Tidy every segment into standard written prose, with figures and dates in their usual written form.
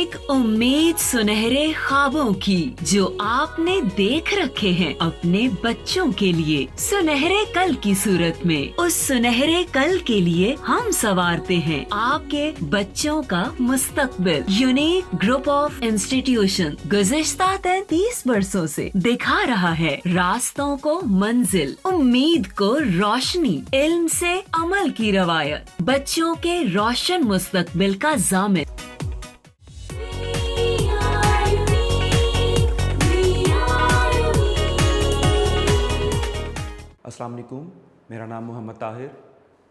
एक उम्मीद सुनहरे ख्वाबों की जो आपने देख रखे हैं अपने बच्चों के लिए, सुनहरे कल की सूरत में। उस सुनहरे कल के लिए हम संवारते हैं आपके बच्चों का मुस्तकबिल। यूनिक ग्रुप ऑफ इंस्टीट्यूशन गुज़िश्ता 33 वर्षों से दिखा रहा है रास्तों को मंजिल, उम्मीद को रोशनी, इल्म से अमल की रवायत, बच्चों के रोशन मुस्तकबिल का ज़ामिन। अस्सलाम वालेकुम, मेरा नाम मोहम्मद ताहिर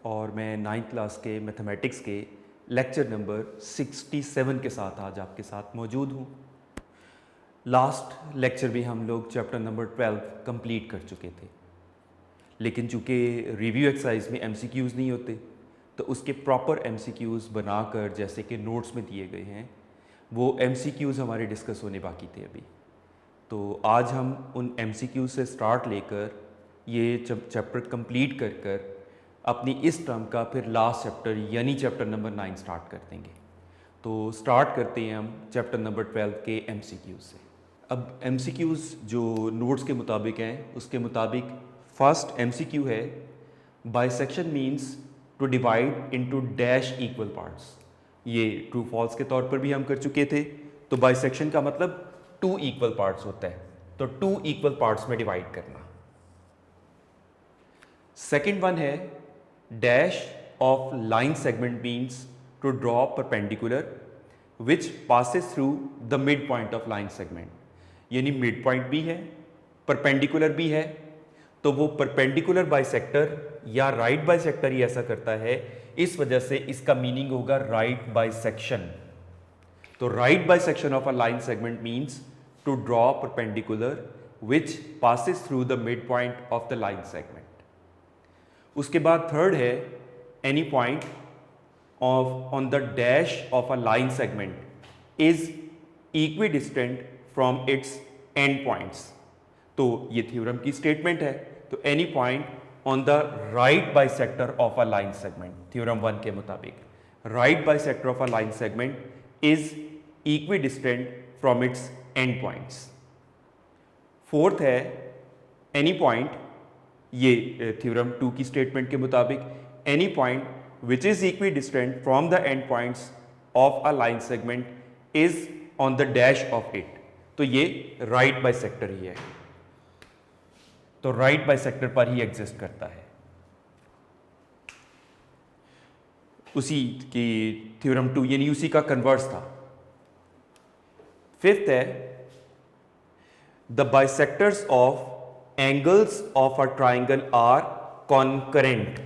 और मैं 9th क्लास के मैथमेटिक्स के लेक्चर नंबर 67 के साथ आज आपके साथ मौजूद हूँ। लास्ट लेक्चर में हम लोग चैप्टर नंबर 12 कंप्लीट कर चुके थे, लेकिन चूँकि रिव्यू एक्सरसाइज में MCQs नहीं होते तो उसके प्रॉपर MCQs बनाकर जैसे कि नोट्स में दिए गए हैं वो MCQs हमारे डिस्कस होने बाकी थे अभी। तो आज हम उन MCQs से स्टार्ट लेकर ये चैप्टर कंप्लीट कर कर अपनी इस टर्म का फिर लास्ट चैप्टर यानी चैप्टर नंबर 9 स्टार्ट कर देंगे। तो स्टार्ट करते हैं हम चैप्टर नंबर 12 के MCQs से। अब MCQs जो नोट्स के मुताबिक हैं उसके मुताबिक फर्स्ट MCQ है, bisection means to divide into dash equal parts. ये ट्रू फॉल्स के तौर पर भी हम कर चुके थे। तो बाइसेक्शन का मतलब 2 इक्वल पार्ट्स होता है, तो 2 इक्वल पार्ट्स में डिवाइड करना। सेकेंड वन है dash of line segment means to draw perpendicular which passes through the mid point of line segment, यानी मिड पॉइंट भी है परपेंडिकुलर भी है, तो वो परपेंडिकुलर बाइसेक्टर या राइट बाइसेक्टर ही ऐसा करता है, इस वजह से इसका मीनिंग होगा राइट बाइसेक्शन। तो right bisection of a line segment means to draw perpendicular which passes through the mid point of the line segment. उसके बाद थर्ड है any point on the dash of a line segment is equidistant from its and points. तो ये theorem की statement है। तो any point on the right bisector of a line segment, theorem 1 के मुताबिक right bisector of a line segment is equidistant from its and points. Fourth है any point, ये theorem 2 की स्टेटमेंट के मुताबिक any point which is equidistant from the end points of a line segment is on the dash of it. तो ये right bisector ही है, तो right bisector पर ही एग्जिस्ट करता है। उसी की थ्योरम 2 यानी उसी का कन्वर्स था। फिफ्थ है the bisectors of angles of a triangle are concurrent,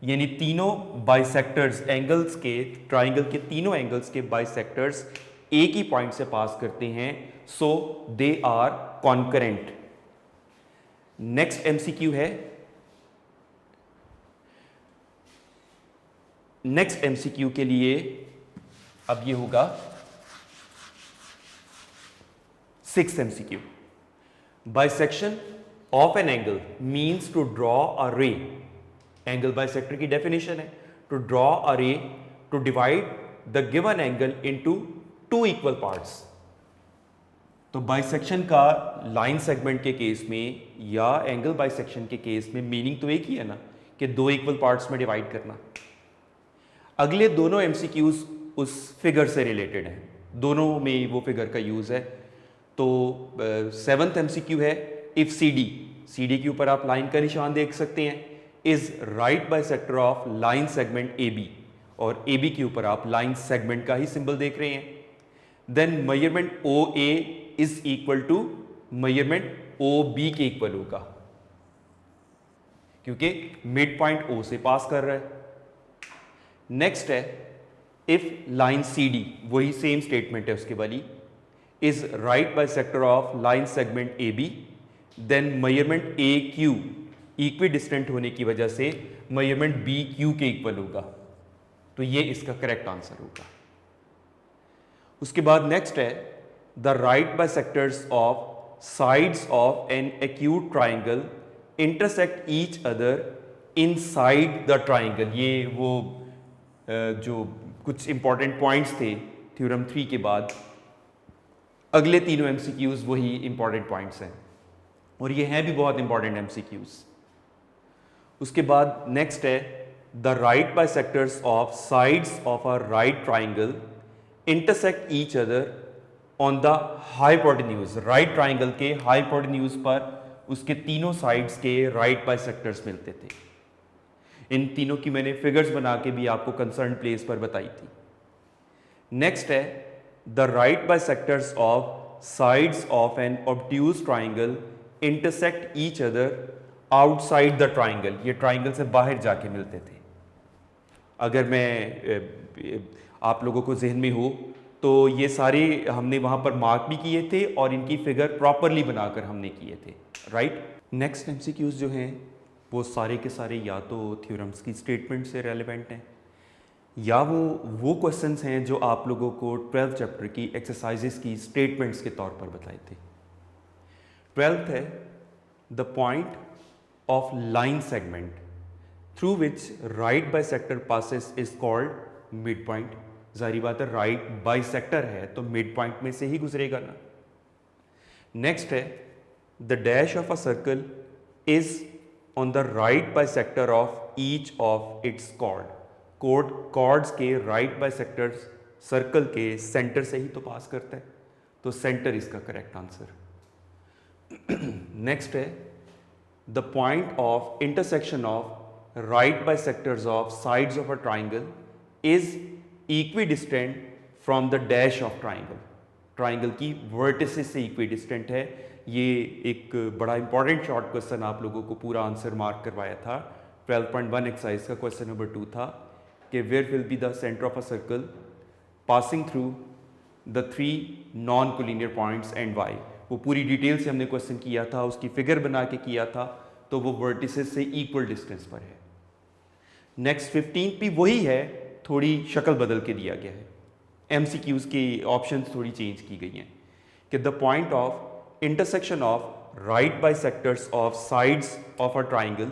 यानी तीनों बाइसेक्टर्स एंगल्स के, ट्राइंगल के तीनों एंगल्स के बाइसेक्टर्स एक ही पॉइंट से पास करते हैं, so they are concurrent. Next MCQ है, नेक्स्ट MCQ के लिए अब ये होगा 6th MCQ। Bisection of an angle means to draw a ray. Angle bisector की डेफिनेशन है to draw a ray to divide the given angle into 2 equal parts. तो bisection का लाइन सेगमेंट के केस में या एंगल बाइसेक्शन के case में meaning तो एक ही है ना कि 2 इक्वल पार्ट्स में डिवाइड करना। अगले दोनों MCQs उस फिगर से रिलेटेड हैं, दोनों में वो फिगर का यूज है। तो 7th MCQ है इफ CD के ऊपर आप लाइन का निशान देख सकते हैं, is right bisector of line segment AB, और AB के ऊपर आप लाइन सेगमेंट का ही सिंबल देख रहे हैं। Then measurement OA is equal to measurement OB के इक्वल होगा, क्योंकि मिड पॉइंट O से पास कर रहा है। नेक्स्ट है इफ लाइन CD, वही सेम स्टेटमेंट है उसके वाली, is right bisector of line segment AB, then measurement AQ equidistant होने की वजह से मेजरमेंट BQ के इक्वल होगा। तो ये इसका करेक्ट आंसर होगा। उसके बाद नेक्स्ट है the right bisectors of sides of an acute triangle intersect each other inside the triangle. ये वो जो कुछ इंपॉर्टेंट पॉइंट्स थे थ्योरम 3 के बाद अगले तीनों एमसीक्यूज वही इंपॉर्टेंट पॉइंट्स हैं और ये हैं भी बहुत इंपॉर्टेंट एमसीक्यूज। उसके बाद नेक्स्ट है the right bisectors of sides of a right triangle intersect each other on the hypotenuse. Right triangle के हाइपोटेन्यूज पर उसके तीनों साइड्स के राइट बाइसेक्टर्स मिलते थे। इन तीनों की मैंने फिगर्स बना के भी आपको कंसर्न प्लेस पर बताई थी। नेक्स्ट है the right bisectors of sides of an obtuse triangle intersect each other outside the triangle. ये ट्राइंगल से बाहर जाके मिलते थे। अगर मैं आप लोगों को जहन में हो तो ये सारे हमने वहाँ पर मार्क भी किए थे और इनकी फिगर प्रॉपरली बनाकर हमने किए थे, राइट। नेक्स्ट एमसीक्यूज जो हैं वो सारे के सारे या तो थ्योरम्स की स्टेटमेंट से रेलेवेंट हैं या वो क्वेश्चंस हैं जो आप लोगों को 12th चैप्टर की एक्सरसाइजेस की स्टेटमेंट्स के तौर पर बताए थे। 12th है the point of line segment through which right bisector passes is called mid point. जाहिर बात है राइट बाइसेक्टर है तो मिड पॉइंट में से ही गुजरेगा ना। नेक्स्ट है the dash of a circle is on the right bisector of each of its chord. Chords के राइट बाइसेक्टर्स सर्कल के सेंटर से ही तो पास करता है, तो सेंटर इसका करेक्ट आंसर। नेक्स्ट है the point of intersection of right bisectors of sides of a triangle is equidistant from the dash of triangle. Triangle की वर्टिसेस से इक्विडिस्टेंट है। ये एक बड़ा इंपॉर्टेंट शॉर्ट क्वेश्चन आप लोगों को पूरा आंसर मार्क करवाया था। 12.1 एक्सरसाइज का क्वेश्चन नंबर 2 था कि where will be the centre of a circle passing through the 3 non collinear points and why. वो पूरी डिटेल से हमने क्वेश्चन किया था, उसकी फिगर बना के किया था, तो वो वर्टिसेस से इक्वल डिस्टेंस पर है। नेक्स्ट 15 भी वही है, थोड़ी शक्ल बदल के दिया गया है। एमसीक्यूज की ऑप्शंस थोड़ी चेंज की गई हैं कि the point of intersection of right bisectors of sides of a triangle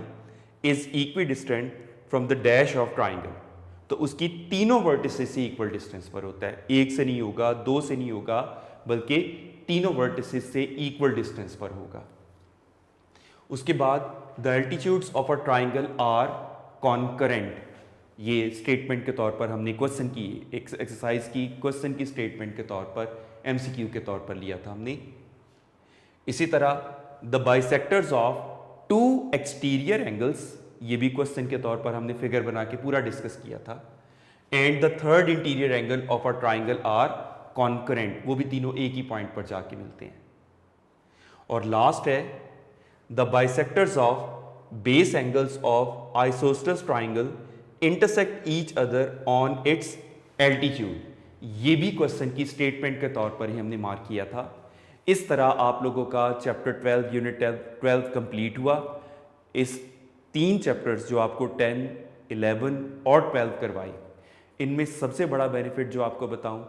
is equidistant from the dash of triangle. तो उसकी तीनों वर्टिसेस से इक्वल डिस्टेंस पर होता है, एक से नहीं होगा, दो से नहीं होगा, बल्कि तीनों वर्टिसेस से इक्वल डिस्टेंस पर होगा। उसके बाद the altitudes of a triangle are concurrent. ये स्टेटमेंट के तौर पर हमने क्वेश्चन की एक्सरसाइज की क्वेश्चन की स्टेटमेंट के तौर पर एमसीक्यू के तौर पर लिया था हमने। इसी तरह the bisectors of 2 exterior angles, ये भी क्वेश्चन के तौर पर हमने फिगर बना के पूरा डिस्कस किया था। And the third interior angle of a triangle are concurrent, वो भी तीनों एक ही पॉइंट पर जाके मिलते हैं। और लास्ट है the bisectors of base angles of isosceles triangle intersect each other on it's altitude. ये भी क्वेश्चन की स्टेटमेंट के तौर पर ही हमने मार्क किया था। इस तरह आप लोगों का चैप्टर 12 यूनिट 12 कंप्लीट हुआ। इस 3 चैप्टर्स जो आपको 10, 11 और 12 करवाई, इनमें सबसे बड़ा बेनिफिट जो आपको बताऊं,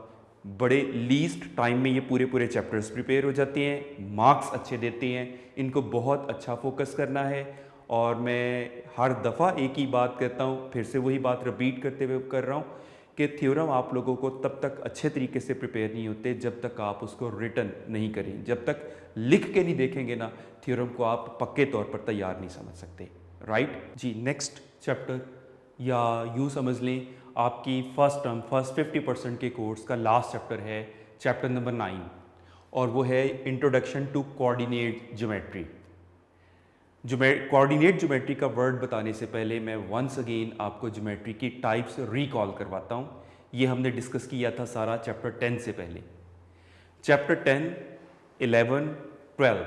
बड़े लीस्ट टाइम में ये पूरे चैप्टर्स प्रिपेयर हो जाते हैं, मार्क्स अच्छे देते हैं। इनको बहुत अच्छा फोकस करना है और मैं हर दफ़ा एक ही बात कहता हूँ, फिर से वही बात रिपीट करते हुए कर रहा हूँ कि थ्योरम आप लोगों को तब तक अच्छे तरीके से प्रिपेयर नहीं होते जब तक आप उसको रिटन नहीं करें। जब तक लिख के नहीं देखेंगे ना, थ्योरम को आप पक्के तौर पर तैयार नहीं समझ सकते, राइट जी। नेक्स्ट चैप्टर या यूँ समझ लें आपकी फर्स्ट 50% के कोर्स का लास्ट चैप्टर है चैप्टर नंबर 9 और वो है introduction to coordinate geometry. Coordinate geometry का वर्ड बताने से पहले मैं वंस अगेन आपको ज्योमेट्री की टाइप्स रिकॉल करवाता हूँ। ये हमने डिस्कस किया था सारा चैप्टर 10 से पहले। चैप्टर 10, 11, 12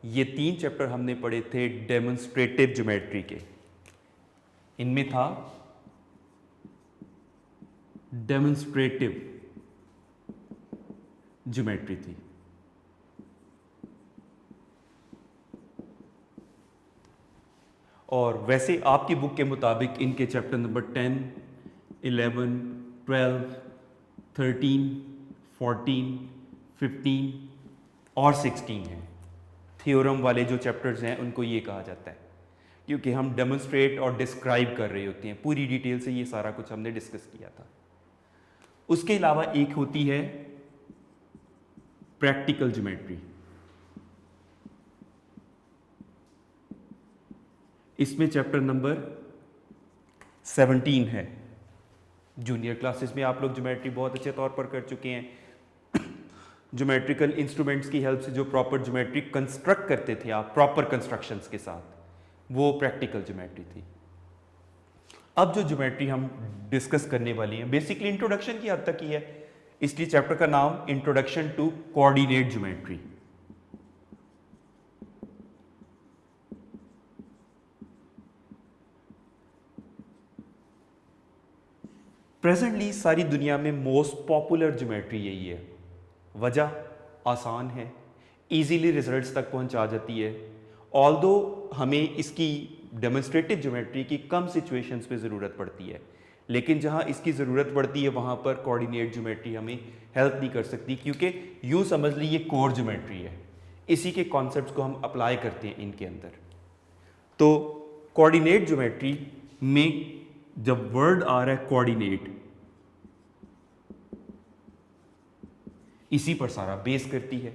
ये 3 चैप्टर हमने पढ़े थे डेमोन्स्ट्रेटिव ज्योमेट्री के। इनमें था डेमोन्स्ट्रेटिव ज्योमेट्री थी। और वैसे आपकी बुक के मुताबिक इनके चैप्टर नंबर 10, 11, 12, 13, 14, 15 और 16 हैं। थ्योरम वाले जो चैप्टर्स हैं उनको ये कहा जाता है क्योंकि हम डेमोन्स्ट्रेट और डिस्क्राइब कर रहे होते हैं। पूरी डिटेल से ये सारा कुछ हमने डिस्कस किया था। उसके अलावा एक होती है प्रैक्टिकल ज्योमेट्री। इसमें चैप्टर नंबर 17 है। जूनियर क्लासेस में आप लोग ज्योमेट्री बहुत अच्छे तौर पर कर चुके हैं। ज्योमेट्रिकल इंस्ट्रूमेंट्स की हेल्प से जो प्रॉपर ज्योमेट्री कंस्ट्रक्ट करते थे आप प्रॉपर कंस्ट्रक्शंस के साथ, वो प्रैक्टिकल ज्योमेट्री थी। अब जो ज्योमेट्री हम डिस्कस करने वाली हैं बेसिकली इंट्रोडक्शन की हद तक ही है, इसलिए चैप्टर का नाम introduction to coordinate geometry. Presently सारी दुनिया में मोस्ट पॉपुलर ज्योमेट्री यही है। वजह आसान है, इजीली रिजल्ट्स तक पहुंचा जाती है। ऑल्दो हमें इसकी डेमोन्स्ट्रेटिव ज्योमेट्री की कम सिचुएशंस पे ज़रूरत पड़ती है, लेकिन जहाँ इसकी ज़रूरत पड़ती है वहाँ पर कोऑर्डिनेट ज्योमेट्री हमें हेल्प नहीं कर सकती, क्योंकि यूँ समझ लीजिए कोर ज्योमेट्री है, इसी के कॉन्सेप्ट्स को हम अप्लाई करते हैं इनके अंदर। तो कोऑर्डिनेट ज्योमेट्री में जब वर्ड आ रहा है कोऑर्डिनेट, इसी पर सारा बेस करती है।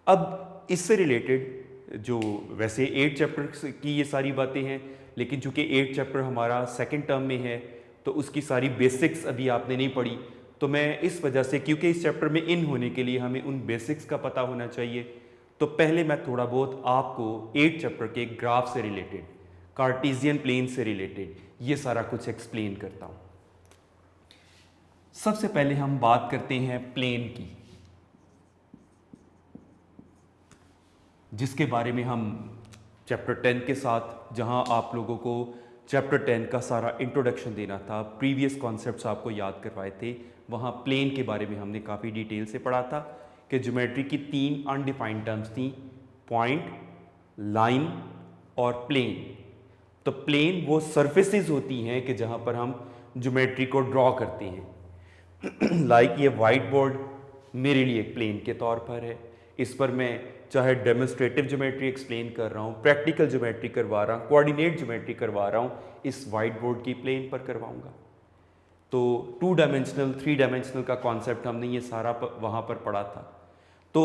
अब इससे रिलेटेड जो वैसे 8 चैप्टर की ये सारी बातें हैं, लेकिन चूंकि 8 चैप्टर हमारा सेकंड टर्म में है तो उसकी सारी बेसिक्स अभी आपने नहीं पढ़ी, तो मैं इस वजह से, क्योंकि इस चैप्टर में इन होने के लिए हमें उन बेसिक्स का पता होना चाहिए, तो पहले मैं थोड़ा बहुत आपको 8 चैप्टर के ग्राफ से रिलेटेड, कार्टेशियन प्लेन से रिलेटेड ये सारा कुछ एक्सप्लेन करता हूँ। सबसे पहले हम बात करते हैं प्लेन की, जिसके बारे में हम चैप्टर 10 के साथ, जहां आप लोगों को चैप्टर 10 का सारा इंट्रोडक्शन देना था, प्रीवियस कॉन्सेप्ट्स आपको याद करवाए थे, वहां प्लेन के बारे में हमने काफ़ी डिटेल से पढ़ा था कि ज्योमेट्री की 3 अनडिफाइंड टर्म्स थी, पॉइंट, लाइन और प्लेन। तो प्लेन वो सरफेसेस होती हैं कि जहां पर हम ज्योमेट्री को ड्रॉ करते हैं। लाइक ये वाइट बोर्ड मेरे लिए एक प्लेन के तौर पर है, इस पर मैं चाहे डेमोन्स्ट्रेटिव ज्योमेट्री एक्सप्लेन कर रहा हूँ, प्रैक्टिकल ज्योमेट्री करवा रहा हूँ, कोऑर्डिनेट ज्योमेट्री करवा रहा हूँ, इस वाइट बोर्ड की प्लेन पर करवाऊँगा। तो 2 डायमेंशनल 3 डायमेंशनल का कॉन्सेप्ट हमने ये सारा वहाँ पर पढ़ा था। तो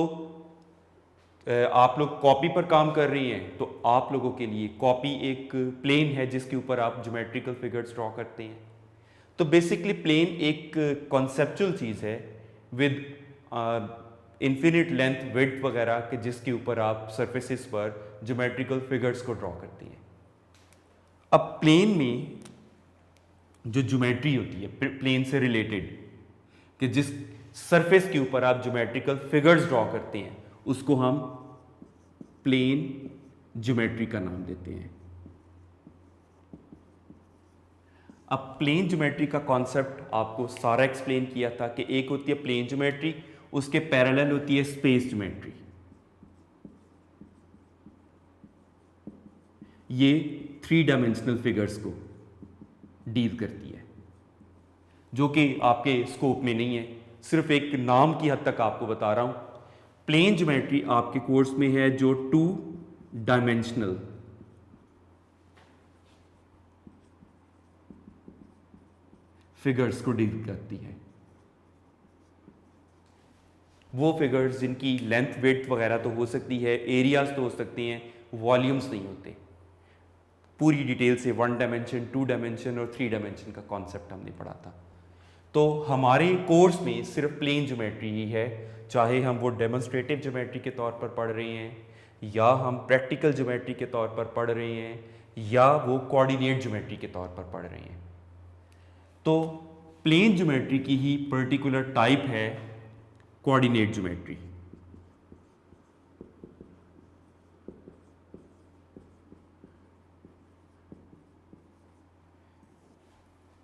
आप लोग कॉपी पर काम कर रही हैं, तो आप लोगों के लिए कॉपी एक प्लेन है जिसके ऊपर आप ज्योमेट्रिकल फिगर्स ड्रॉ करते हैं। तो बेसिकली प्लेन एक कॉन्सेप्चुअल चीज़ है विद इन्फिनिट लेंथ विड्थ वगैरह के, जिसके ऊपर आप सरफेसेस पर ज्योमेट्रिकल फिगर्स को ड्रॉ करती हैं। अब प्लेन में जो ज्योमेट्री होती है प्लेन से रिलेटेड, कि जिस सरफेस के ऊपर आप ज्योमेट्रिकल फिगर्स ड्रॉ करते हैं, उसको हम प्लेन ज्योमेट्री का नाम देते हैं। अब प्लेन ज्योमेट्री का कॉन्सेप्ट आपको सारा एक्सप्लेन किया था कि एक होती है प्लेन ज्योमेट्री, उसके पैरेलल होती है स्पेस ज्योमेट्री। ये 3 डायमेंशनल फिगर्स को डील करती है, जो कि आपके स्कोप में नहीं है, सिर्फ एक नाम की हद तक आपको बता रहा हूं। प्लेन ज्योमेट्री आपके कोर्स में है जो 2 डायमेंशनल फिगर्स को डील करती है। वो फिगर्स जिनकी लेंथ विड्थ वगैरह तो हो सकती है, एरियाज तो हो सकती हैं, वॉल्यूम्स नहीं होते। पूरी डिटेल से 1 डायमेंशन, 2 डायमेंशन और 3 डायमेंशन का कॉन्सेप्ट हमने पढ़ा था। तो हमारे कोर्स में सिर्फ प्लेन ज्योमेट्री ही है, चाहे हम वो डेमोन्स्ट्रेटिव ज्योमेट्री के तौर पर पढ़ रहे हैं, या हम प्रैक्टिकल ज्योमेट्री के तौर पर पढ़ रहे हैं, या वो कोऑर्डिनेट ज्योमेट्री के तौर पर पढ़ रहे हैं। तो प्लेन ज्योमेट्री की ही पर्टिकुलर टाइप है कोऑर्डिनेट ज्योमेट्री।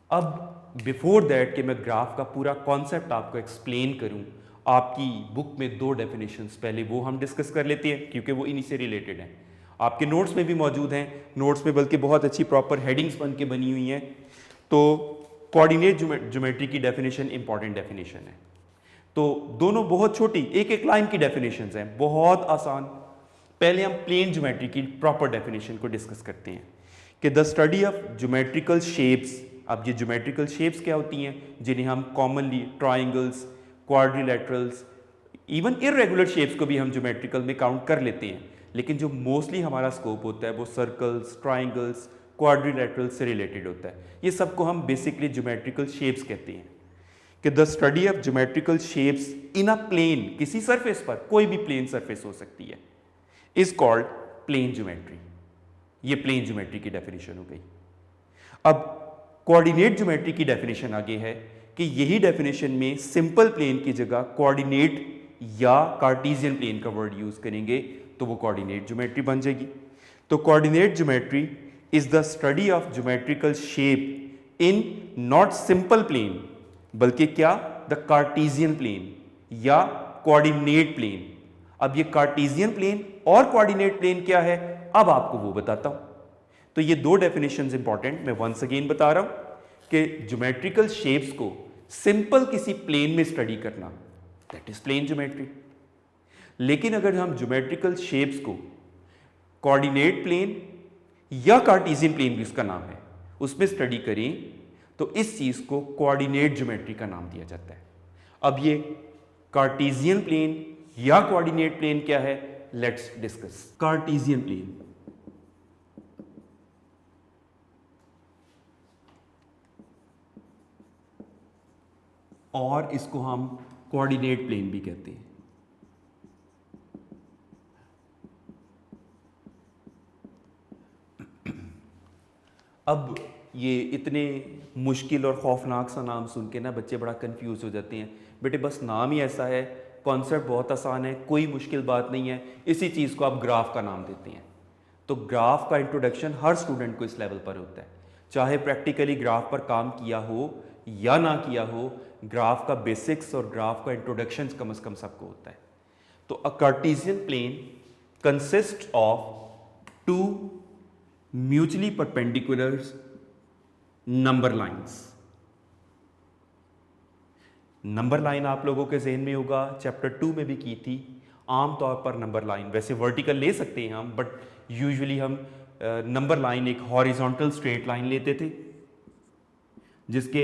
अब बिफोर दैट कि मैं ग्राफ का पूरा कॉन्सेप्ट आपको एक्सप्लेन करूं, आपकी बुक में 2 डेफिनेशंस पहले वो हम डिस्कस कर लेते हैं, क्योंकि वो इन्हीं से रिलेटेड हैं। आपके नोट्स में भी मौजूद हैं, नोट्स में बल्कि बहुत अच्छी प्रॉपर हेडिंग्स बन के बनी हुई हैं। तो कोऑर्डिनेट ज्योमेट्री की डेफिनेशन इंपॉर्टेंट डेफिनेशन है। तो दोनों बहुत छोटी एक एक लाइन की डेफिनेशंस हैं, बहुत आसान। पहले हम प्लेन ज्योमेट्री की प्रॉपर डेफिनेशन को डिस्कस करते हैं कि the study of geometrical shapes अब ये ज्योमेट्रिकल शेप्स क्या होती हैं जिन्हें हम commonly triangles, quadrilaterals, even irregular shapes को भी हम ज्योमेट्रिकल में काउंट कर लेते हैं, लेकिन जो मोस्टली हमारा स्कोप होता है वो सर्कल्स, ट्राइंगल्स, क्वाड्रिलेटरल्स से रिलेटेड होता है। ये सबको हम बेसिकली ज्योमेट्रिकल शेप्स कहते हैं कि the study of geometrical shapes in a plane, किसी सरफेस पर, कोई भी प्लेन सरफेस हो सकती है, इज कॉल्ड प्लेन ज्योमेट्री। ये प्लेन ज्योमेट्री की डेफिनेशन हो गई। अब कोऑर्डिनेट ज्योमेट्री की डेफिनेशन आगे है कि यही डेफिनेशन में सिंपल प्लेन की जगह कोऑर्डिनेट या कार्टेशियन प्लेन का वर्ड यूज करेंगे तो वो कोऑर्डिनेट ज्योमेट्री बन जाएगी। तो coordinate geometry is the study of geometrical shape in not simple plain, बल्कि क्या, द कार्टेशियन प्लेन या कोऑर्डिनेट प्लेन। अब ये कार्टेशियन प्लेन और कोऑर्डिनेट प्लेन क्या है, अब आपको वो बताता हूं। तो ये दो डेफिनेशंस इंपॉर्टेंट, मैं वंस अगेन बता रहा हूं कि ज्योमेट्रिकल शेप्स को सिंपल किसी प्लेन में स्टडी करना, दैट इज प्लेन ज्योमेट्री। लेकिन अगर हम ज्योमेट्रिकल शेप्स को कोऑर्डिनेट प्लेन या कार्टेशियन प्लेन भी उसका नाम है, उसमें स्टडी करें तो इस चीज को कोऑर्डिनेट ज्योमेट्री का नाम दिया जाता है। अब ये कार्टेशियन प्लेन या कोऑर्डिनेट प्लेन क्या है, लेट्स डिस्कस। कार्टेशियन प्लेन, और इसको हम कोऑर्डिनेट प्लेन भी कहते हैं। अब ये इतने मुश्किल और खौफनाक सा नाम सुन के ना बच्चे बड़ा कंफ्यूज हो जाते हैं। बेटे बस नाम ही ऐसा है, कॉन्सेप्ट बहुत आसान है, कोई मुश्किल बात नहीं है, इसी चीज़ को आप ग्राफ का नाम देते हैं। तो ग्राफ का इंट्रोडक्शन हर स्टूडेंट को इस लेवल पर होता है, चाहे प्रैक्टिकली ग्राफ पर काम किया हो या ना किया हो, ग्राफ का बेसिक्स और ग्राफ का इंट्रोडक्शन कम से कम सबको होता है। तो a Cartesian plane consist of two mutually perpendicular number lines. Number line आप लोगों के जहन में होगा, चैप्टर 2 में भी की थी। आमतौर पर नंबर लाइन, वैसे वर्टिकल ले सकते हैं हम, बट यूजुअली हम नंबर लाइन एक हॉरिजॉन्टल स्ट्रेट लाइन लेते थे जिसके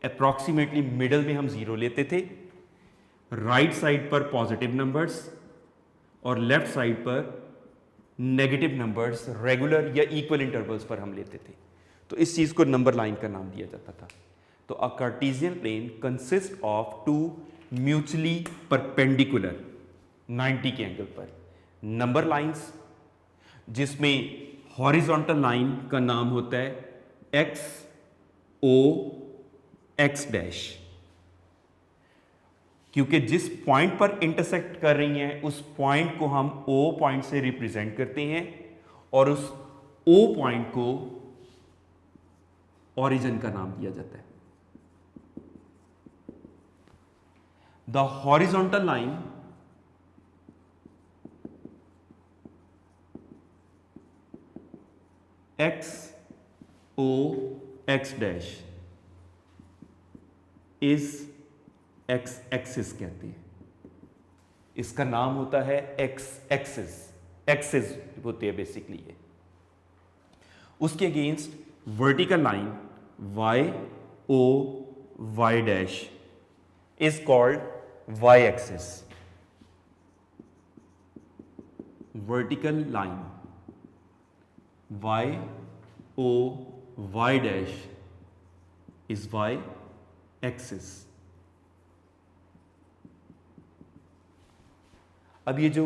अप्रॉक्सीमेटली मिडल में हम 0 लेते थे, राइट साइड पर पॉजिटिव नंबर्स और लेफ्ट साइड पर नेगेटिव नंबर्स रेगुलर या इक्वल इंटरवल्स पर हम लेते थे। तो इस चीज़ को नंबर लाइन का नाम दिया जाता था। तो a Cartesian plane consist of two mutually perpendicular 90 के एंगल पर नंबर लाइंस, जिसमें हॉरिजॉन्टल लाइन का नाम होता है एक्स ओ एक्स डैश, क्योंकि जिस पॉइंट पर इंटरसेक्ट कर रही हैं उस पॉइंट को हम O पॉइंट से रिप्रेजेंट करते हैं और उस O पॉइंट को ओरिजिन का नाम दिया जाता है। The horizontal line X O X dash is X axis कहते हैं। इसका नाम होता है एक्स एक्सिस, एक्सिस होती है बेसिकली ये। उसके against vertical line Y O Y dash is called Y axis. Vertical line Y O Y dash is Y axis. अब ये जो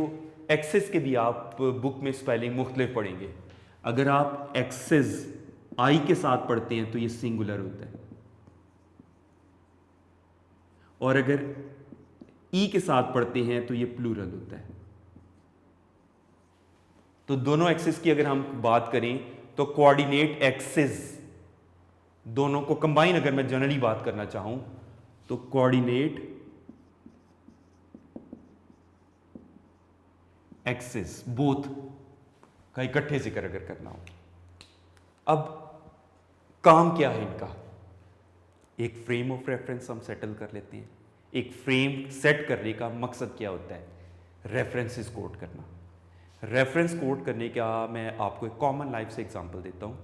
एक्सिस के भी आप बुक में स्पेलिंग मुख्तलिफ पढ़ेंगे। अगर आप एक्सिस आई के साथ पढ़ते हैं तो ये सिंगुलर होता है, और अगर ई के साथ पढ़ते हैं तो ये प्लूरल होता है। तो दोनों एक्सिस की अगर हम बात करें तो कोऑर्डिनेट एक्सिस, दोनों को कंबाइन अगर मैं जनरली बात करना चाहूं तो कोऑर्डिनेट एक्सिस बोथ का इकट्ठे जिक्र अगर करना हो। अब काम क्या है इनका, एक फ्रेम ऑफ रेफरेंस हम सेटल कर लेते हैं। एक फ्रेम सेट करने का मकसद क्या होता है, रेफरेंसेस कोट करना। रेफरेंस कोट करने का मैं आपको एक कॉमन लाइफ से एग्जांपल देता हूं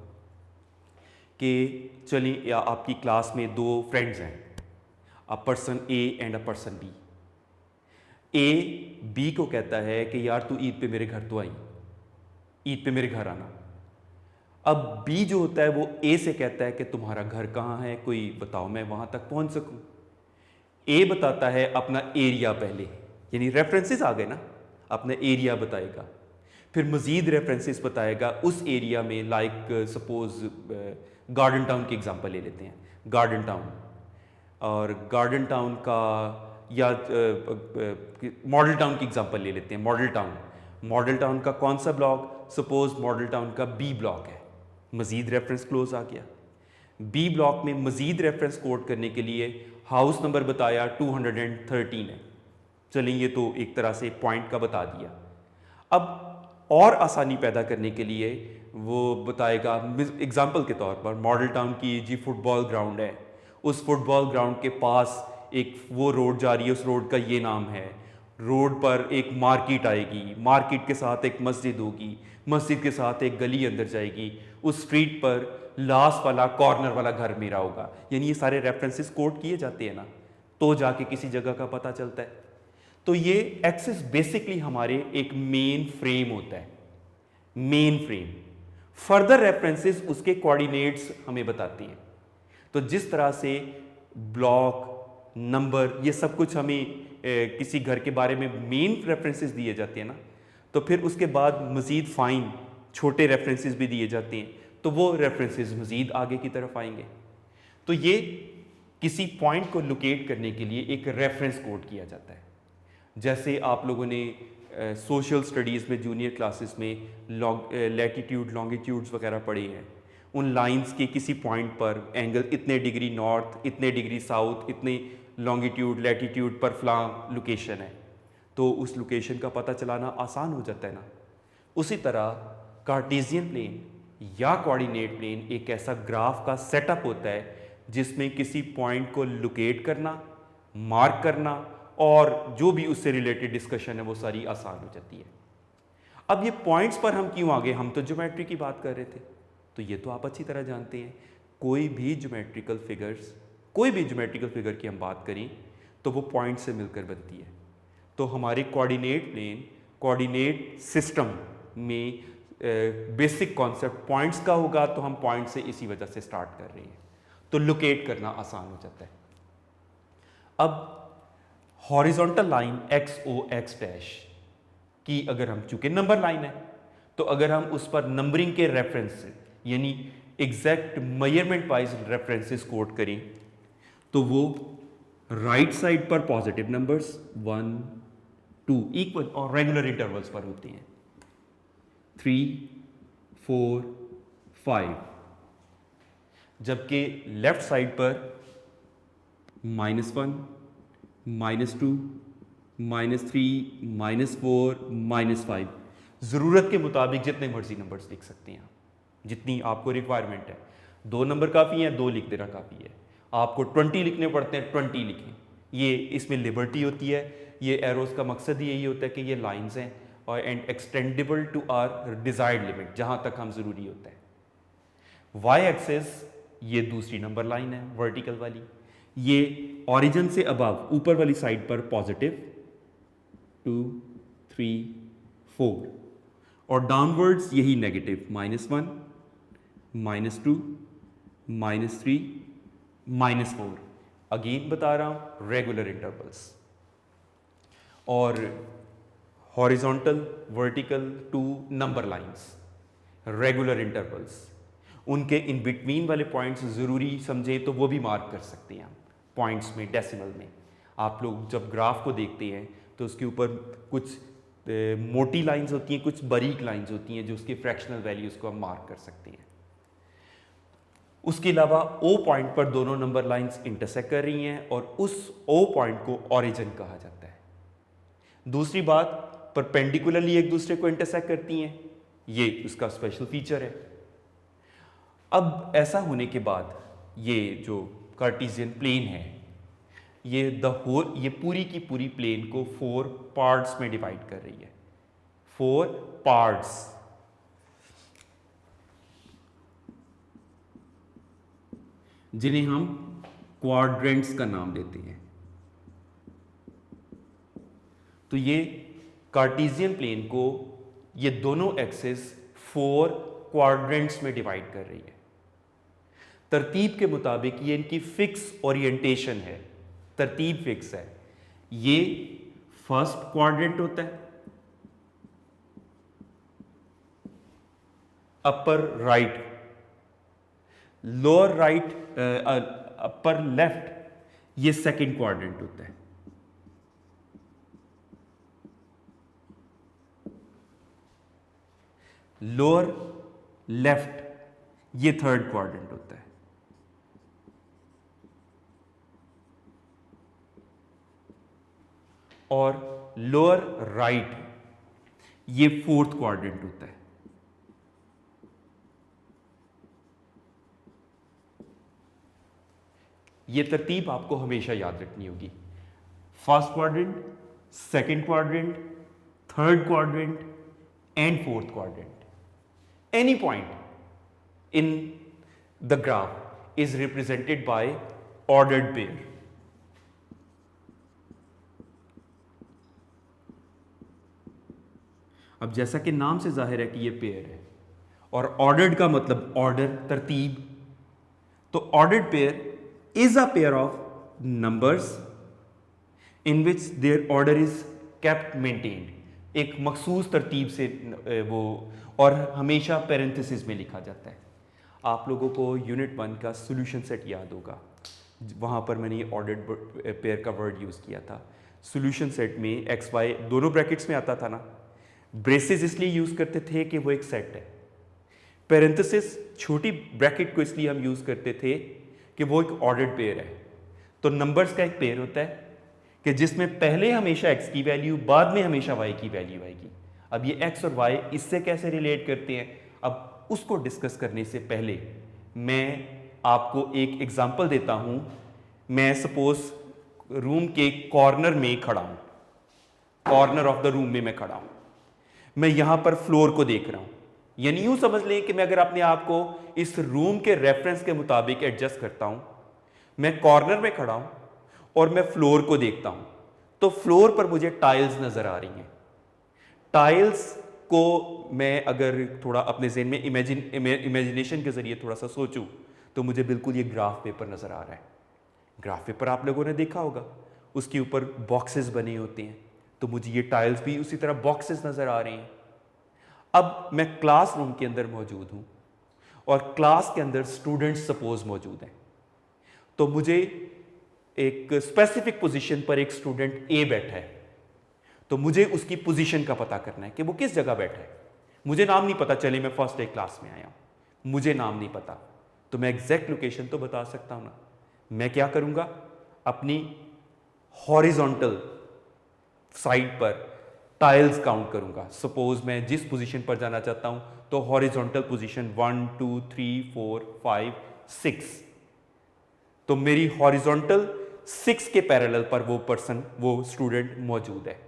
कि चलिए आपकी क्लास में दो फ्रेंड्स हैं, a person A and a person B. A B को कहता है कि यार तू ईद पे मेरे घर तो आई, ईद पे मेरे घर आना। अब बी जो होता है वो ए से कहता है कि तुम्हारा घर कहाँ है, कोई बताओ मैं वहाँ तक पहुँच सकूँ। ए बताता है अपना एरिया पहले, यानी रेफरेंसेस आ गए ना, अपना एरिया बताएगा, फिर मज़ीद रेफरेंसेस बताएगा उस एरिया में। लाइक सपोज गार्डन टाउन की एग्जांपल ले लेते हैं, गार्डन टाउन, और गार्डन टाउन का या मॉडल टाउन की एग्जांपल ले लेते हैं, मॉडल टाउन। मॉडल टाउन का कौन सा ब्लॉक, सपोज मॉडल टाउन का बी ब्लॉक है, मज़ीद रेफरेंस क्लोज आ गया। बी ब्लॉक में मज़ीद रेफरेंस कोड करने के लिए हाउस नंबर बताया 213 है। चलिए ये तो एक तरह से पॉइंट का बता दिया। अब और आसानी पैदा करने के लिए वो बताएगा, एग्जाम्पल के तौर पर मॉडल टाउन की जी फुटबॉल ग्राउंड है, उस फुटबॉल ग्राउंड के पास एक वो रोड जा रही है, उस रोड का ये नाम है। रोड पर एक मार्केट आएगी, मार्केट के साथ एक मस्जिद होगी, मस्जिद के साथ एक गली अंदर जाएगी, उस स्ट्रीट पर लास्ट वाला कॉर्नर वाला घर मेरा होगा। यानी ये सारे रेफरेंसेस कोड किए जाते हैं ना, तो जाके किसी जगह का पता चलता है। तो ये एक्सेस बेसिकली हमारे एक मेन फ्रेम होता है, मेन फ्रेम। फर्दर रेफरेंसेस उसके कोऑर्डिनेट्स हमें बताती हैं। तो जिस तरह से ब्लॉक, नंबर, ये सब कुछ हमें किसी घर के बारे में मेन रेफरेंसेस दिए जाते हैं ना, तो फिर उसके बाद मज़ीद फाइन छोटे रेफरेंसेस भी दिए जाते हैं, तो वो रेफरेंसेस मज़ीद आगे की तरफ आएंगे। तो ये किसी पॉइंट को लोकेट करने के लिए एक रेफरेंस कोड किया जाता है। जैसे आप लोगों ने सोशल स्टडीज़ में जूनियर क्लासेस में लैटिट्यूड लॉन्गिट्यूड्स वगैरह पढ़े हैं। उन लाइंस के किसी पॉइंट पर एंगल इतने डिग्री नॉर्थ, इतने डिग्री साउथ, इतने लॉन्गिट्यूड लैटिट्यूड पर फ्लां लोकेशन है, तो उस लोकेशन का पता चलाना आसान हो जाता है ना। उसी तरह कार्टेशियन प्लेन या कोऑर्डिनेट प्लेन एक ऐसा ग्राफ का सेटअप होता है जिसमें किसी पॉइंट को लोकेट करना, मार्क करना और जो भी उससे रिलेटेड डिस्कशन है वो सारी आसान हो जाती है। अब ये पॉइंट्स पर हम क्यों आगे, हम तो ज्योमेट्री की बात कर रहे थे, तो ये तो आप अच्छी तरह जानते हैं। कोई भी ज्योमेट्रिकल फिगर्स, कोई भी ज्योमेट्रिकल फिगर की हम बात करें तो वो पॉइंट से मिलकर बनती है। तो हमारे कोऑर्डिनेट प्लेन, कोऑर्डिनेट सिस्टम में बेसिक कॉन्सेप्ट पॉइंट्स का होगा, तो हम पॉइंट से इसी वजह से स्टार्ट कर रहे हैं, तो लोकेट करना आसान हो जाता है। अब horizontal line X O X dash की अगर हम, चूंकि नंबर लाइन है, तो अगर हम उस पर नंबरिंग के रेफरेंस यानी exact measurement wise references code करें, तो वो राइट साइड पर पॉजिटिव नंबर्स 1 2 इक्वल और रेगुलर इंटरवल्स पर होते हैं, 3 4 5, जबकि लेफ्ट साइड पर -1 -2 -3 -4 -5, ज़रूरत के मुताबिक जितने मर्जी नंबर्स लिख सकते हैं आप, जितनी आपको रिक्वायरमेंट है। 2 नंबर काफ़ी है, 2 लिख देना काफ़ी है। आपको 20 लिखने पड़ते हैं, 20 लिखें। ये इसमें लिबर्टी होती है। ये एरोस का मकसद ही यही होता है कि ये लाइंस हैं और and extendable to our desired limit, जहाँ तक हम ज़रूरी होता है। वाई एक्सेस ये दूसरी नंबर लाइन है, वर्टिकल वाली, ये ओरिजिन से अबव ऊपर वाली साइड पर पॉजिटिव 2 3 4 और डाउनवर्ड्स यही नेगेटिव -1 -2 -3 -4। अगेन बता रहा हूं, रेगुलर इंटरवल्स। और horizontal vertical 2 number lines, regular intervals. उनके इन बिटवीन वाले पॉइंट्स ज़रूरी समझे तो वो भी मार्क कर सकते हैं हम पॉइंट्स में, डेसिमल में। आप लोग जब ग्राफ को देखते हैं तो उसके ऊपर कुछ मोटी लाइंस होती हैं, कुछ बारीक लाइंस होती हैं जो उसके फ्रैक्शनल वैल्यूज़ को हम मार्क कर सकते हैं। उसके अलावा ओ पॉइंट पर दोनों नंबर लाइंस इंटरसेक्ट कर रही हैं और उस ओ पॉइंट को ओरिजिन कहा जाता है। दूसरी बात, परपेंडिकुलरली एक दूसरे को इंटरसेक्ट करती हैं, ये उसका स्पेशल फीचर है। अब ऐसा होने के बाद ये जो कार्टेशियन प्लेन है, ये पूरी की पूरी प्लेन को 4 पार्ट्स में डिवाइड कर रही है। 4 पार्ट्स। जिन्हें हम क्वाड्रेंट्स का नाम देते हैं। तो ये कार्टेशियन प्लेन को ये दोनों एक्सिस 4 क्वाड्रेंट्स में डिवाइड कर रही है। तरतीब के मुताबिक ये इनकी फिक्स ओरिएंटेशन है, तरतीब फिक्स है। ये फर्स्ट क्वाड्रेंट होता है, upper right, lower right, upper left, ये सेकंड क्वाड्रेंट होता है। लोअर लेफ्ट ये थर्ड क्वाड्रेंट होता है। और लोअर राइट ये फोर्थ क्वाड्रेंट होता है। ये तरतीब आपको हमेशा याद रखनी होगी। First quadrant, second quadrant, third quadrant and fourth quadrant. Any point in the graph is represented by ordered pair. अब जैसा कि नाम से जाहिर है कि ये पेयर है, और ऑर्डर्ड का मतलब ऑर्डर, तरतीब। तो ordered pair is a pair of numbers in which their order is kept maintained, एक मखसूस तरतीब से वो, और हमेशा पेरेंथेसिस में लिखा जाता है। आप लोगों को यूनिट 1 का सॉल्यूशन सेट याद होगा, वहाँ पर मैंने ये ऑर्डर्ड पेयर का वर्ड यूज़ किया था। सॉल्यूशन सेट में एक्स वाई दोनों ब्रैकेट्स में आता था ना। ब्रेसेस इसलिए यूज़ करते थे कि वो एक सेट है। पेरेंथेसिस छोटी ब्रैकेट को इसलिए हम यूज़ करते थे कि वो एक ऑर्डर्ड पेयर है। तो नंबर्स का एक पेयर होता है कि जिसमें पहले हमेशा x की वैल्यू, बाद में हमेशा y की वैल्यू आएगी। अब ये x और y इससे कैसे रिलेट करते हैं, अब उसको डिस्कस करने से पहले मैं आपको एक एग्जांपल देता हूं। मैं सपोज रूम के कॉर्नर में खड़ा हूं, कॉर्नर ऑफ द रूम में मैं खड़ा हूं। मैं यहां पर फ्लोर को देख रहा हूं, यानी यूं समझ लें कि मैं अगर अपने आप को इस रूम के रेफरेंस के मुताबिक एडजस्ट करता हूं, मैं कॉर्नर में खड़ा हूं और मैं फ्लोर को देखता हूं, तो फ्लोर पर मुझे टाइल्स नजर आ रही हैं। टाइल्स को मैं अगर थोड़ा अपने ज़हन में इमेजिनेशन के जरिए थोड़ा सा सोचूं, तो मुझे बिल्कुल ये ग्राफ पेपर नजर आ रहा है। ग्राफ पेपर आप लोगों ने देखा होगा, उसके ऊपर बॉक्सेस बने होते हैं, तो मुझे ये टाइल्स भी उसी तरह बॉक्सेस नजर आ रहे हैं। अब मैं क्लासरूम के अंदर मौजूद हूं और क्लास के अंदर स्टूडेंट्स सपोज मौजूद हैं, तो मुझे एक स्पेसिफिक पोजीशन पर एक स्टूडेंट ए बैठा है, तो मुझे उसकी पोजीशन का पता करना है कि वो किस जगह बैठा है। मुझे नाम नहीं पता, चले मैं फर्स्ट डे क्लास में आया हूं, मुझे नाम नहीं पता, तो मैं एग्जैक्ट लोकेशन तो बता सकता हूं ना। मैं क्या करूंगा, अपनी हॉरिजॉन्टल साइड पर टाइल्स काउंट करूंगा। सपोज मैं जिस पोजीशन पर जाना चाहता हूं, तो हॉरिजॉन्टल पोजीशन 1 2 3 4 5 6, तो मेरी हॉरिजॉन्टल 6 के पैरेलल पर वो पर्सन, वो स्टूडेंट मौजूद है।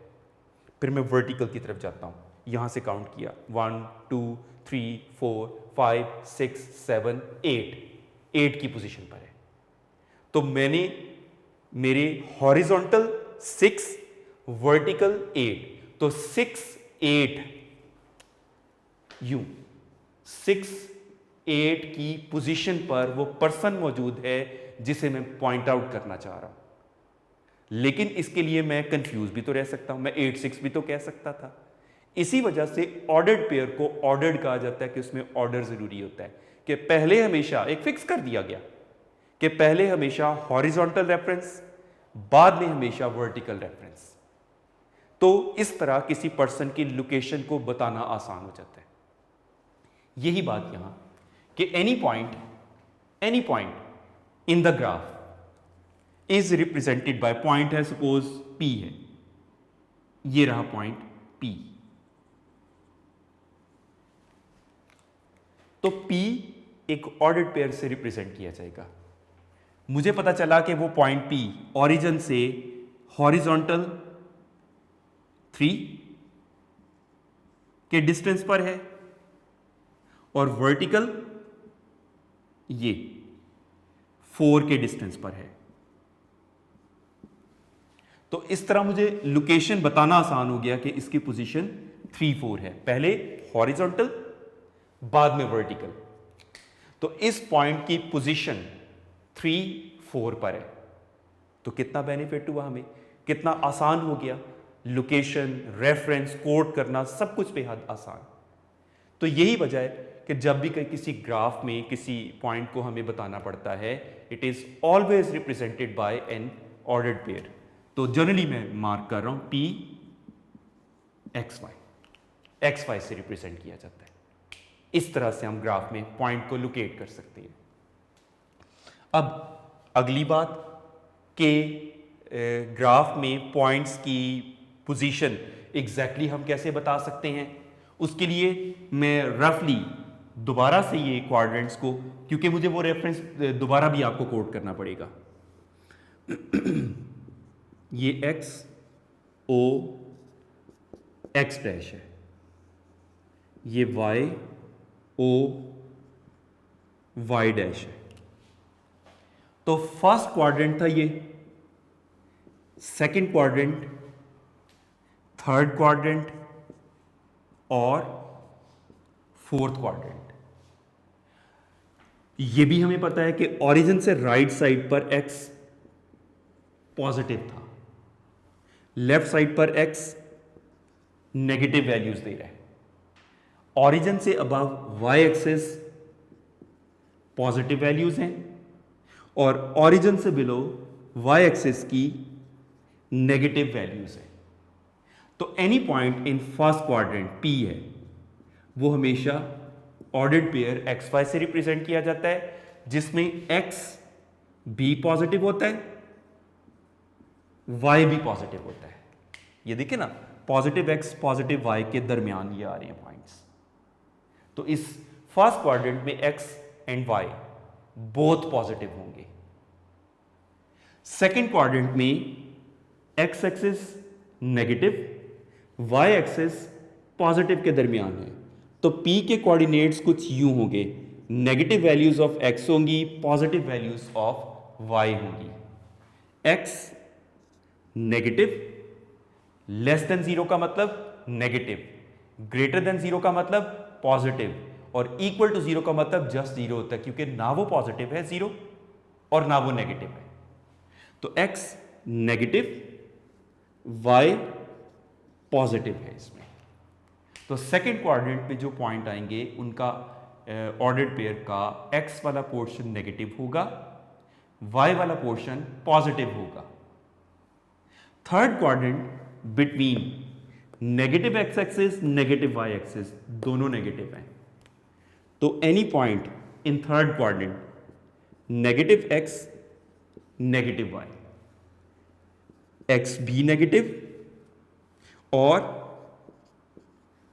फिर मैं वर्टिकल की तरफ जाता हूं, यहां से काउंट किया 1 2 3 4 5 6 7 8 की पोजीशन पर है। तो मैंने मेरे हॉरिजॉन्टल 6, वर्टिकल 8, तो 6 8 यूं 6 8 की पोजीशन पर वो पर्सन मौजूद है जिसे मैं पॉइंट आउट करना चाह रहा हूं। लेकिन इसके लिए मैं कंफ्यूज भी तो रह सकता हूं, मैं 8 6 भी तो कह सकता था। इसी वजह से ऑर्डर्ड पेयर को ऑर्डर्ड कहा जाता है कि उसमें ऑर्डर जरूरी होता है, कि पहले हमेशा एक फिक्स कर दिया गया कि पहले हमेशा हॉरिजॉन्टल रेफरेंस, बाद में हमेशा वर्टिकल रेफरेंस। तो इस तरह किसी पर्सन की लोकेशन को बताना आसान हो जाता है। यही बात यहां कि any point in the graph is represented by, point है सपोज P है, ये रहा पॉइंट P। तो P एक ऑर्डर्ड पेयर से रिप्रेजेंट किया जाएगा। मुझे पता चला कि वो पॉइंट P ओरिजिन से हॉरिजॉन्टल 3 के डिस्टेंस पर है और वर्टिकल ये 4 के डिस्टेंस पर है। तो इस तरह मुझे लोकेशन बताना आसान हो गया कि इसकी पोजीशन 3, 4 है, पहले हॉरिजॉन्टल बाद में वर्टिकल। तो इस पॉइंट की पोजीशन 3, 4 पर है। तो कितना बेनिफिट हुआ हमें, कितना आसान हो गया, लोकेशन, रेफरेंस, कोड करना सब कुछ बेहद आसान। तो यही वजह है कि जब भी किसी ग्राफ में किसी पॉइंट को हमें बताना पड़ता है, it is always represented by N ordered pair. तो जनरली मैं मार्क कर रहा हूं पी एक्स वाई से रिप्रेजेंट किया जाता है। इस तरह से हम ग्राफ में पॉइंट को लोकेट कर सकते हैं। अब अगली बात कि ग्राफ में पॉइंट्स की पोजीशन एग्जैक्टली हम कैसे बता सकते हैं। उसके लिए मैं रफली दोबारा से ये क्वाड्रेंट्स को, क्योंकि मुझे वो रेफरेंस दोबारा भी आपको कोड करना पड़ेगा। ये एक्स ओ एक्स डैश है, ये वाई ओ वाई डैश है। तो फर्स्ट क्वाड्रेंट था ये, सेकंड क्वाड्रेंट, थर्ड क्वाड्रेंट और फोर्थ क्वाड्रेंट। ये भी हमें पता है कि ओरिजिन से राइट साइड पर एक्स पॉजिटिव था, लेफ्ट साइड पर एक्स नेगेटिव वैल्यूज दे रहा है। ओरिजिन से above Y axis positive values हैं और ओरिजिन से बिलो वाई एक्सिस की नेगेटिव वैल्यूज हैं। तो any point in first quadrant P है, वो हमेशा ऑर्डर्ड पेयर एक्स वाई से रिप्रेजेंट किया जाता है, जिसमें एक्स भी पॉजिटिव होता है, वाई भी पॉजिटिव होता है। ये देखिए ना, पॉजिटिव एक्स पॉजिटिव वाई के दरमियान ये आ रहे हैं पॉइंट्स। तो इस फर्स्ट क्वाड्रेंट में X and Y both positive होंगे। सेकेंड क्वाड्रेंट में X axis negative, Y axis positive के दरमियान है। तो पी के कोऑर्डिनेट्स कुछ यूं होंगे, नेगेटिव वैल्यूज ऑफ एक्स होंगी, पॉजिटिव वैल्यूज ऑफ वाई होंगी। X negative, less than zero का मतलब नेगेटिव, ग्रेटर देन जीरो का मतलब पॉजिटिव, और इक्वल टू जीरो का मतलब जस्ट जीरो होता है, क्योंकि ना वो पॉजिटिव है जीरो और ना वो नेगेटिव है। तो एक्स नेगेटिव, वाई पॉजिटिव है इसमें। तो सेकेंड क्वाड्रेंट में जो पॉइंट आएंगे उनका ऑर्डर्ड पेयर का एक्स वाला पोर्शन नेगेटिव होगा, वाई वाला पोर्शन पॉजिटिव होगा। Third quadrant between negative X axis, negative Y axis, दोनों नेगेटिव हैं। तो any point in third quadrant negative X negative Y, X भी नेगेटिव और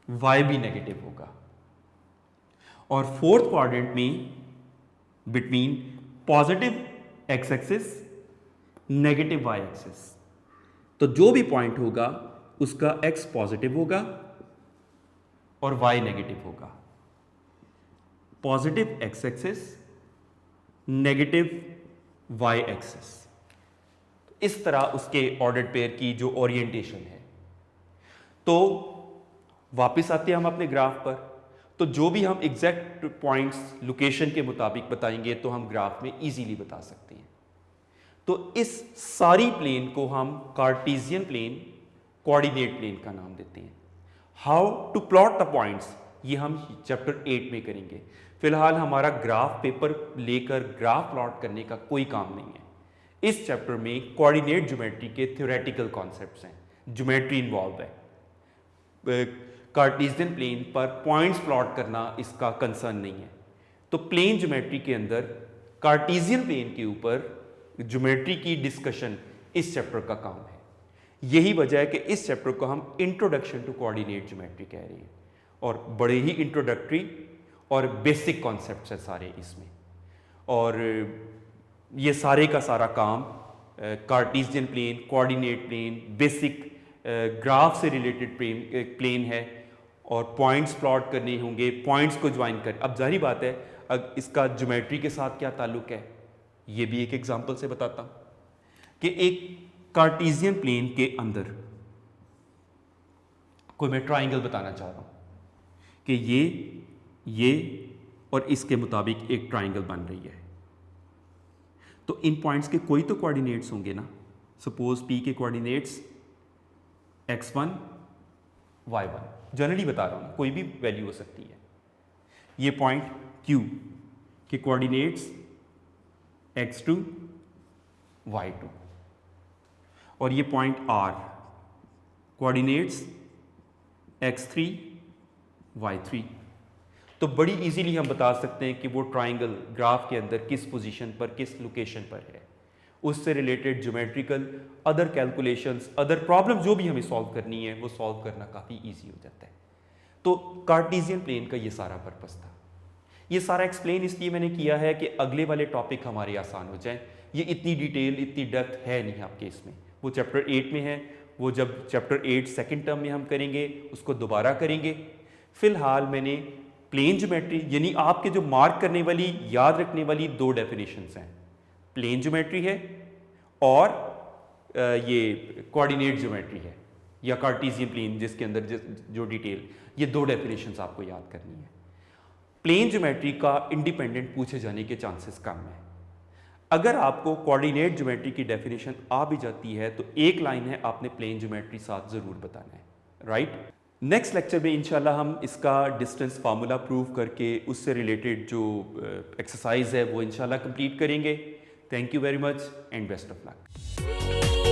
वाई भी नेगेटिव होगा। और फोर्थ क्वाड्रेंट में between positive X axis, negative Y axis, तो जो भी पॉइंट होगा उसका एक्स पॉजिटिव होगा और वाई नेगेटिव होगा। Positive X axis, negative Y axis. इस तरह उसके ऑर्डर्ड पेयर की जो ओरिएंटेशन है। तो वापस आते हैं हम अपने ग्राफ पर। तो जो भी हम एग्जैक्ट पॉइंट्स लोकेशन के मुताबिक बताएंगे तो हम ग्राफ में इजीली बता सकते हैं। तो इस सारी प्लेन को हम कार्टेशियन प्लेन, कोऑर्डिनेट प्लेन का नाम देते हैं। How to plot the points, ये हम चैप्टर 8 में करेंगे। फिलहाल हमारा ग्राफ पेपर लेकर ग्राफ प्लॉट करने का कोई काम नहीं है। इस चैप्टर में कोऑर्डिनेट ज्योमेट्री के थ्योरेटिकल कॉन्सेप्ट्स हैं, ज्योमेट्री इन्वॉल्व है। कार्टेशियन प्लेन पर पॉइंट्स प्लॉट करना इसका कंसर्न नहीं है। तो प्लेन ज्योमेट्री के अंदर कार्टेशियन प्लेन के ऊपर ज्योमेट्री की डिस्कशन इस चैप्टर का काम है। यही वजह है कि इस चैप्टर को हम इंट्रोडक्शन टू कोऑर्डिनेट ज्योमेट्री कह रहे हैं, और बड़े ही इंट्रोडक्टरी और बेसिक कॉन्सेप्ट्स हैं सारे इसमें। और ये सारे का सारा काम Cartesian plane, coordinate plane, basic graph से रिलेटेड प्लेन है, और पॉइंट्स प्लॉट करने होंगे, पॉइंट्स को ज्वाइन कर। अब जाहिर बात है इसका ज्योमेट्री के साथ क्या ताल्लुक है, ये भी एक एग्जांपल से बताता हूं कि एक कार्टेशियन प्लेन के अंदर कोई मैं ट्राइंगल बताना चाह रहा हूं कि ये और इसके मुताबिक एक ट्राइंगल बन रही है। तो इन पॉइंट्स के कोई तो कोऑर्डिनेट्स होंगे ना। सपोज P के कोऑर्डिनेट्स x1 y1, जनरली बता रहा हूं, कोई भी वैल्यू हो सकती है। ये पॉइंट Q के कोऑर्डिनेट्स x2 y2 और ये point R coordinates x3 y3। तो बड़ी इजीली हम बता सकते हैं कि वो ट्राइंगल ग्राफ के अंदर किस पोजीशन पर, किस लोकेशन पर है। उससे related geometrical other calculations, other problem जो भी हमें सॉल्व करनी है वो सॉल्व करना काफ़ी इजी हो जाता है। तो कार्टेशियन प्लेन का ये सारा पर्पस था। ये सारा एक्सप्लेन इसलिए मैंने किया है कि अगले वाले टॉपिक हमारे आसान हो जाएं। ये इतनी डिटेल, इतनी डेप्थ है नहीं आपके इसमें। वो चैप्टर 8 में है, वो जब चैप्टर 8 सेकेंड टर्म में हम करेंगे उसको दोबारा करेंगे। फिलहाल मैंने प्लेन ज्योमेट्री यानी आपके जो मार्क करने वाली, याद रखने वाली दो डेफिनेशंस हैं, प्लेन ज्योमेट्री है और ये कोऑर्डिनेट ज्योमेट्री है या कार्टेशियन प्लेन जिसके अंदर जो डिटेल, ये दो डेफिनेशंस आपको याद करनी है। प्लेन ज्योमेट्री का इंडिपेंडेंट पूछे जाने के चांसेस कम है। अगर आपको कोऑर्डिनेट ज्योमेट्री की डेफिनेशन आ भी जाती है तो एक लाइन है, आपने प्लेन ज्योमेट्री साथ जरूर बताना है, राइट। नेक्स्ट लेक्चर में इंशाल्लाह हम इसका डिस्टेंस फार्मूला प्रूव करके उससे रिलेटेड जो एक्सरसाइज है वो इंशाल्लाह कंप्लीट करेंगे। Thank you very much and best of luck.